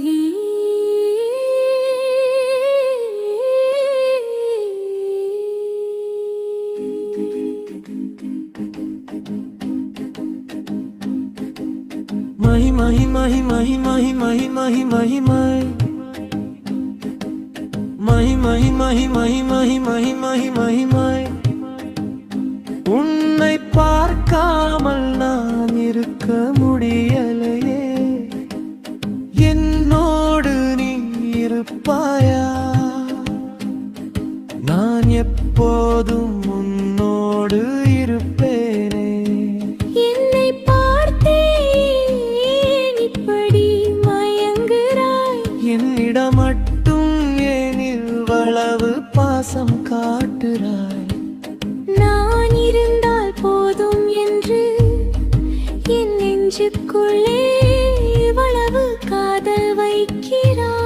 மகி mahi mahi mahi mahi mahi mahi mahi mahi mahi mahi mahi mahi mahi mahi mahi mahi mahi mahi உன்னை பார்க்காமல் நான் இருக்க முடியலையே என்னோடு நீ இருப்பாயா நான் எப்போதும் உன்னோடு இருப்பேனே என்னை பார்த்தேன் இப்படி மயங்குறாய் என்னிடம் மட்டும் ஏன் இவ்வளவு பாசம் காட்டுறாய் நான் இருந்தால் போதும் என்று என் நெஞ்சுக்குள்ளே இவ்வளவு காதல் வைக்கிறாய்